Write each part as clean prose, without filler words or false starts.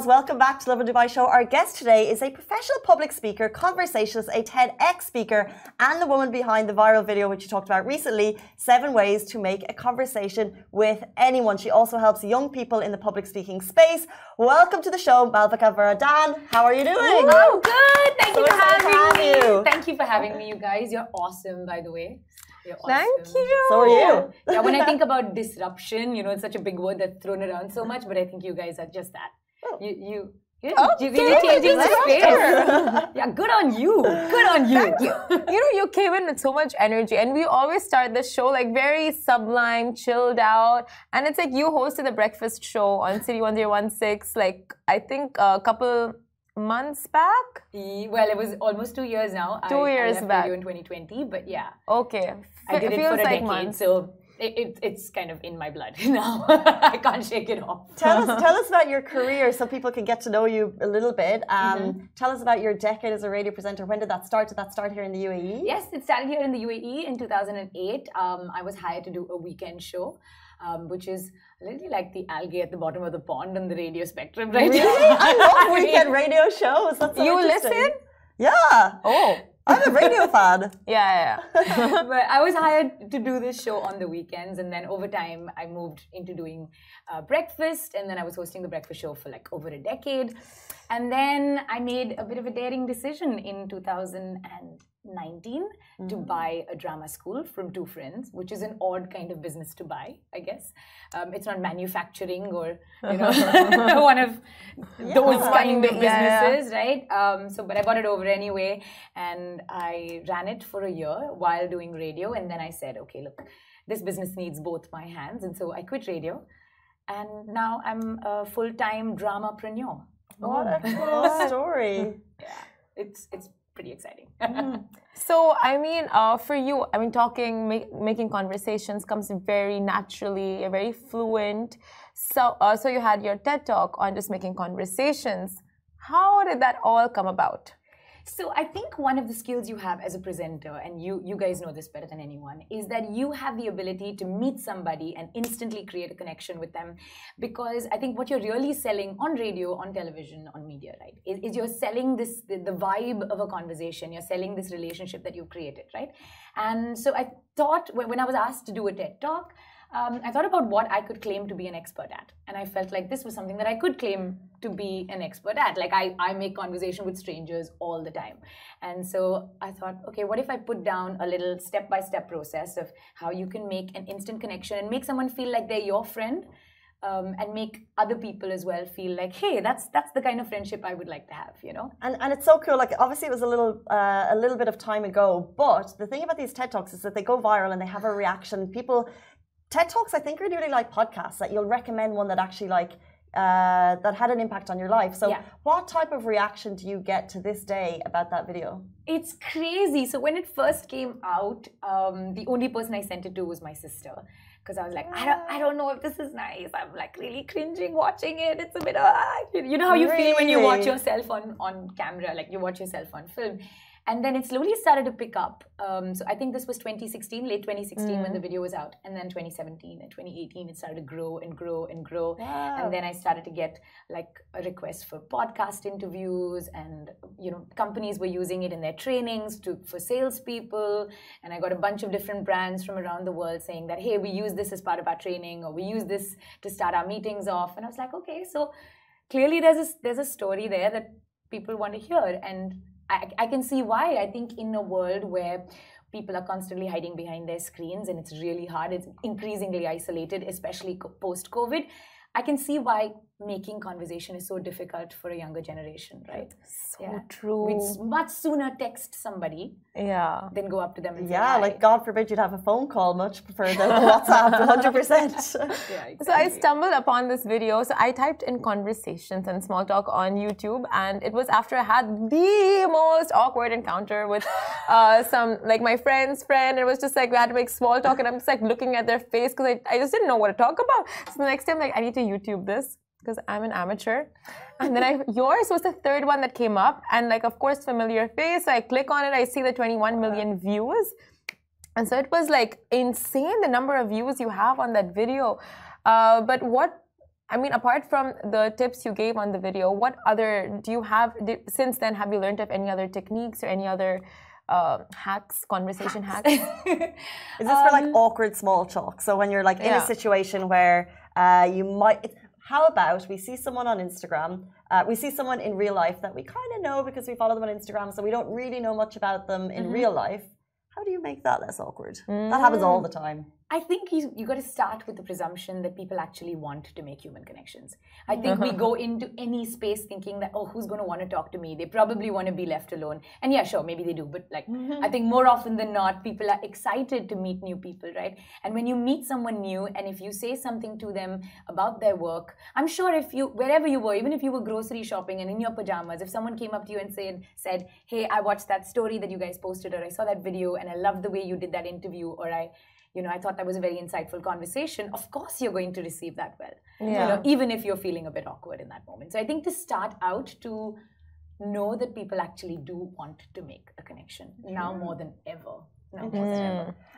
Welcome back to Lovin Dubai show. Our guest today is a professional public speaker, conversationalist, a TEDx speaker, and the woman behind the viral video which you talked about recently, 7 ways to make a conversation with anyone. She also helps young people in the public speaking space. Welcome to the show, Malavika, Varadan. How are you doing? Oh, good. Thank you for having me. You. Thank you for having me, you guys. You're awesome, by the way. You're awesome. Thank you. So are you. Yeah, when I think about disruption, you know, it's such a big word that's thrown around so much, but I think you guys are just that. You're really changing the space. Yeah, good on you. Good on you. Thank you. You know, you came in with so much energy, and we always start the show like very sublime, chilled out. And it's like you hosted the breakfast show on City 1016, like I think a couple months back. Well, it was almost 2 years now. 2 years I left back. Radio in 2020, but yeah. Okay. I did it feels for a like decade, months. so it's kind of in my blood now. I can't shake it off. Tell us about your career so people can get to know you a little bit. Tell us about your decade as a radio presenter. When did that start? Did that start here in the UAE? Yes, it started here in the UAE in 2008. I was hired to do a weekend show, which is literally like the algae at the bottom of the pond on the radio spectrum, right? Really? I love weekend radio shows. That's so You interesting. listen? Yeah. Oh. I'm a radio fan. Yeah. But I was hired to do this show on the weekends, and then over time I moved into doing breakfast, and then I was hosting the breakfast show for like over a decade. And then I made a bit of a daring decision in 2019 to buy a drama school from 2 friends, which is an odd kind of business to buy, I guess. It's not manufacturing or, you know, one of those kind of businesses, right? But I got it over anyway, and I ran it for a year while doing radio. And then I said, okay, look, this business needs both my hands. And so I quit radio. And now I'm a full-time dramapreneur. What a cool story. Yeah, it's pretty exciting. So, I mean, for you, I mean, making conversations comes very naturally, you're very fluent. So you had your TED Talk on just making conversations. How did that all come about? So I think one of the skills you have as a presenter, and you guys know this better than anyone, is that you have the ability to meet somebody and instantly create a connection with them. Because I think what you're really selling on radio, on television, on media, right, is you're selling this, the vibe of a conversation. You're selling this relationship that you've created, right? And so I thought when I was asked to do a TED Talk, I thought about what I could claim to be an expert at. And I felt like this was something that I could claim to be an expert at. Like I make conversation with strangers all the time. And so I thought, okay, what if I put down a little step-by-step process of how you can make an instant connection and make someone feel like they're your friend, and make other people as well feel like, hey, that's the kind of friendship I would like to have, you know? And it's so cool. Like, obviously, it was a little bit of time ago, but the thing about these TED Talks is that they go viral and they have a reaction. TED Talks, I think, are really like podcasts, that you'll recommend one that actually that had an impact on your life. So what type of reaction do you get to this day about that video? It's crazy. So when it first came out, the only person I sent it to was my sister. Because I was like, I don't know if this is nice. I'm like really cringing watching it. It's a bit, you know how you feel when you watch yourself on camera, like you watch yourself on film. And then it slowly started to pick up. So I think this was 2016, late 2016 when the video was out. And then 2017 and 2018, it started to grow and grow and grow. Wow. And then I started to get like a request for podcast interviews, and, you know, companies were using it in their trainings for salespeople. And I got a bunch of different brands from around the world saying that, hey, we use this as part of our training, or we use this to start our meetings off. And I was like, okay, so clearly there's a story there that people want to hear. And I can see why. I think in a world where people are constantly hiding behind their screens and it's really hard, it's increasingly isolated, especially post-COVID, I can see why making conversation is so difficult for a younger generation, right? So true. We'd much sooner text somebody than go up to them and say hi. Like God forbid you'd have a phone call, much prefer the WhatsApp, 100%. Exactly. So I stumbled upon this video. So I typed in conversations and small talk on YouTube, and it was after I had the most awkward encounter with like my friend's friend. It was just like we had to make small talk, and I'm just like looking at their face because I just didn't know what to talk about. So the next time, like, I need to YouTube this, because I'm an amateur. And then yours was the third one that came up, and like, of course, familiar face. I click on it, I see the 21 million views. And so it was like insane the number of views you have on that video. But what I mean, apart from the tips you gave on the video, what other do you have? Since then, have you learned of any other techniques or any other hacks, conversation hacks? Is this for like awkward small talk? So when you're like in a situation where you might. How about we see someone on Instagram, we see someone in real life that we kind of know because we follow them on Instagram, so we don't really know much about them in real life. How do you make that less awkward? That happens all the time. I think you got to start with the presumption that people actually want to make human connections. I think we go into any space thinking that, oh, who's going to want to talk to me? They probably want to be left alone. And yeah, sure, maybe they do. But like, I think more often than not, people are excited to meet new people, right? And when you meet someone new, and if you say something to them about their work, I'm sure if you, wherever you were, even if you were grocery shopping and in your pajamas, if someone came up to you and said, hey, I watched that story that you guys posted, or I saw that video and I loved the way you did that interview, or I thought that was a very insightful conversation. Of course, you're going to receive that well, even if you're feeling a bit awkward in that moment. So I think to start out, to know that people actually do want to make a connection now more than ever.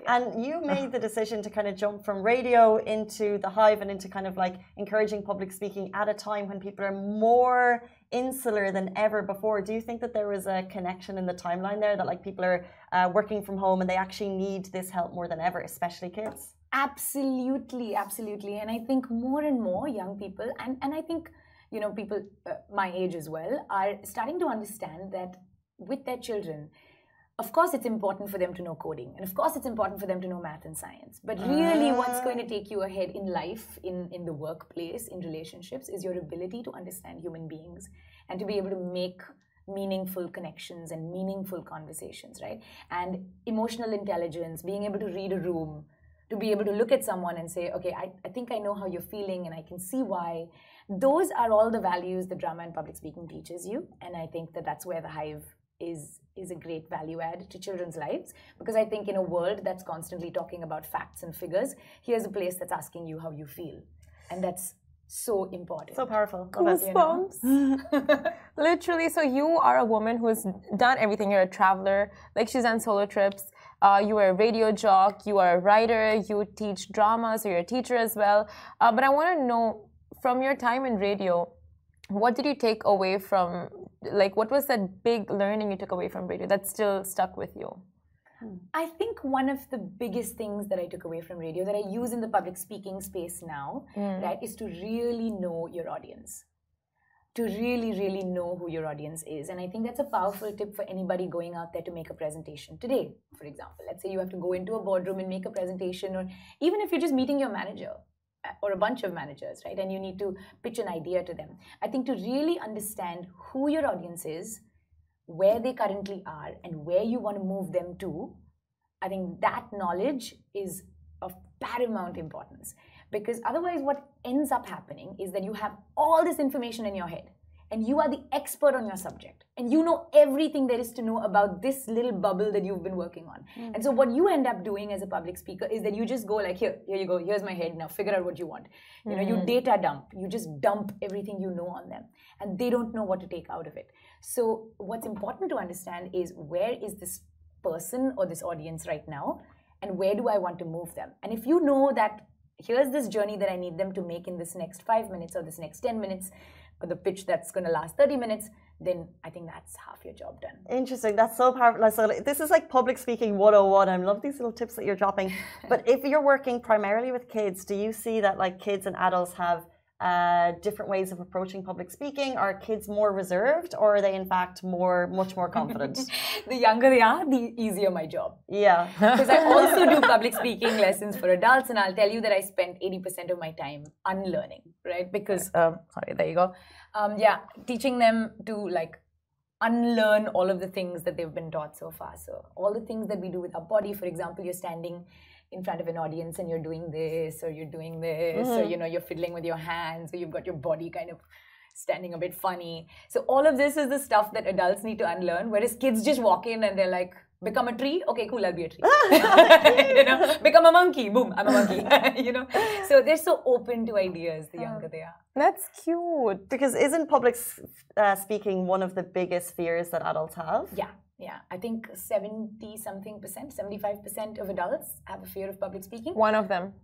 And you made the decision to kind of jump from radio into the Hive and into kind of like encouraging public speaking at a time when people are more insular than ever before. Do you think that there was a connection in the timeline there, that like people are working from home and they actually need this help more than ever, especially kids? Absolutely, absolutely. And I think more and more young people, and I think, people my age as well, are starting to understand that with their children, of course, it's important for them to know coding. And of course, it's important for them to know math and science. But really, what's going to take you ahead in life, in the workplace, in relationships, is your ability to understand human beings and to be able to make meaningful connections and meaningful conversations, right? And emotional intelligence, being able to read a room, to be able to look at someone and say, okay, I think I know how you're feeling and I can see why. Those are all the values that drama and public speaking teaches you. And I think that that's where the Hive is a great value add to children's lives, because I think in a world that's constantly talking about facts and figures, here's a place that's asking you how you feel, and that's so important. So powerful. Goosebumps. Literally. So you are a woman who's done everything. You're a traveler, like she's on solo trips. You are a radio jock. You are a writer. You teach drama, so you're a teacher as well. But I want to know, from your time in radio, what did you take away from, like, what was that big learning you took away from radio that still stuck with you? I think one of the biggest things that I took away from radio that I use in the public speaking space now, right, is to really know your audience. To really, really know who your audience is. And I think that's a powerful tip for anybody going out there to make a presentation today, for example. Let's say you have to go into a boardroom and make a presentation, or even if you're just meeting your manager, or a bunch of managers, right? And you need to pitch an idea to them. I think to really understand who your audience is, where they currently are, and where you want to move them to, I think that knowledge is of paramount importance. Because otherwise what ends up happening is that you have all this information in your head, and you are the expert on your subject, and you know everything there is to know about this little bubble that you've been working on. And so what you end up doing as a public speaker is that you just go like, here you go, here's my head, now figure out what you want. You data dump, you just dump everything you know on them, and they don't know what to take out of it. So what's important to understand is, where is this person or this audience right now, and where do I want to move them? And if you know that here's this journey that I need them to make in this next 5 minutes or this next 10 minutes, or the pitch that's going to last 30 minutes, then I think that's half your job done. Interesting. That's so powerful. So this is like public speaking 101. I love these little tips that you're dropping. But if you're working primarily with kids, do you see that like kids and adults have different ways of approaching public speaking? Are kids more reserved, or are they in fact much more confident? The younger they are, the easier my job. Yeah. Because I also do public speaking lessons for adults, and I'll tell you that I spend 80% of my time unlearning, right? Because, sorry, there you go. Teaching them to like unlearn all of the things that they've been taught so far. So all the things that we do with our body, for example, you're standing in front of an audience and you're doing this, or you're doing this, or you're fiddling with your hands, or you've got your body kind of standing a bit funny. So all of this is the stuff that adults need to unlearn, whereas kids just walk in and they're like, become a tree? Okay, cool, I'll be a tree. Become a monkey? Boom, I'm a monkey. So they're so open to ideas the younger they are. That's cute. Because isn't public speaking one of the biggest fears that adults have? Yeah, I think 75% of adults have a fear of public speaking. One of them.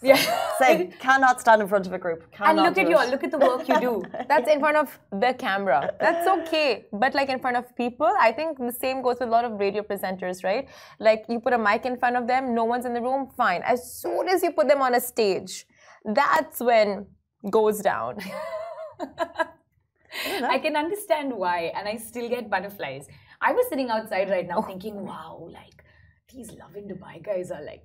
Yeah. Same. Cannot stand in front of a group. And look at the work you do. That's in front of the camera. That's okay. But like in front of people, I think the same goes with a lot of radio presenters, right? Like you put a mic in front of them, no one's in the room, fine. As soon as you put them on a stage, that's when goes down. I can understand why, and I still get butterflies. I was sitting outside right now thinking, wow, like these Lovin Dubai guys are like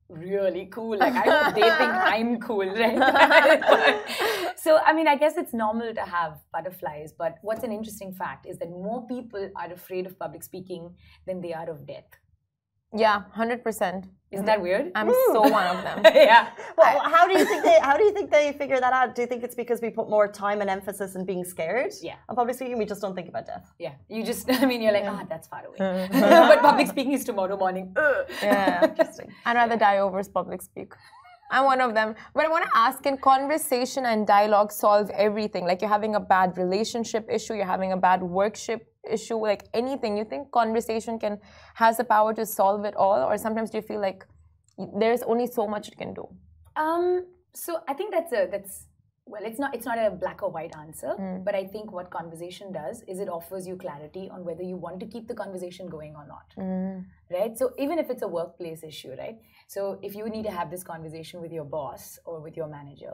really cool. Like I hope they think I'm cool, right? So I mean, I guess it's normal to have butterflies, but what's an interesting fact is that more people are afraid of public speaking than they are of death. Yeah, 100%. Isn't that weird? I'm so one of them. Yeah. Well, how do you think they figure that out? Do you think it's because we put more time and emphasis in being scared? Yeah. On public speaking, we just don't think about death. Yeah. You just, I mean, you're like, that's far away. But public speaking is tomorrow morning. Yeah. Interesting. I'd rather die over public speak. I'm one of them. But I want to ask, can conversation and dialogue solve everything? Like you're having a bad relationship issue, you're having a bad workship issue, like anything. You think conversation has the power to solve it all? Or sometimes do you feel like there's only so much it can do? So I think well, it's not a black or white answer, but I think what conversation does is it offers you clarity on whether you want to keep the conversation going or not, right? So even if it's a workplace issue, right? So if you need to have this conversation with your boss or with your manager,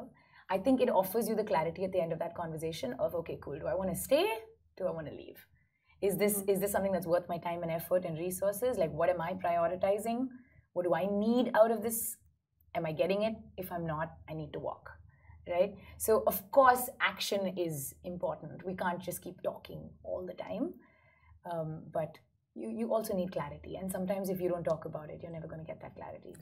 I think it offers you the clarity at the end of that conversation of, okay, cool, do I want to stay? Do I want to leave? Is this something that's worth my time and effort and resources? Like, what am I prioritizing? What do I need out of this? Am I getting it? If I'm not, I need to walk. Right? So, of course, action is important. We can't just keep talking all the time. But you also need clarity. And sometimes if you don't talk about it, you're never going to get that clarity.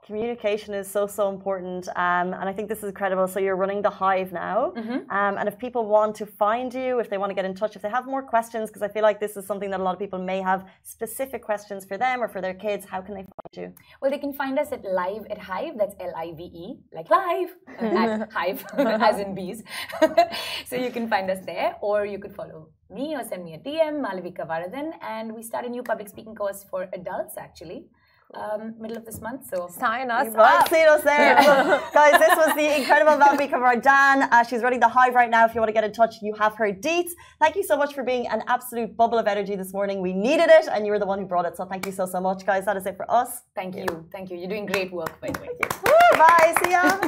Communication is so important, and I think this is incredible. So you're running the Hive now, and if people want to find you, if they want to get in touch, if they have more questions, because I feel like this is something that a lot of people may have specific questions for them or for their kids, how can they find you? Well, they can find us at Live at Hive. That's Live, like live at Hive, as in bees. So you can find us there, or you could follow me or send me a DM, Malavika Varadan, and we start a new public speaking course for adults actually. Middle of this month, so sign us up. See us there. Guys, this was the incredible Malavika Varadan. She's running the Hive right now. If you want to get in touch, you have her deets. Thank you so much for being an absolute bubble of energy this morning. We needed it, and you were the one who brought it. So thank you so much, guys. That is it for us. Thank you. You're doing great work, by the way. Bye. See ya.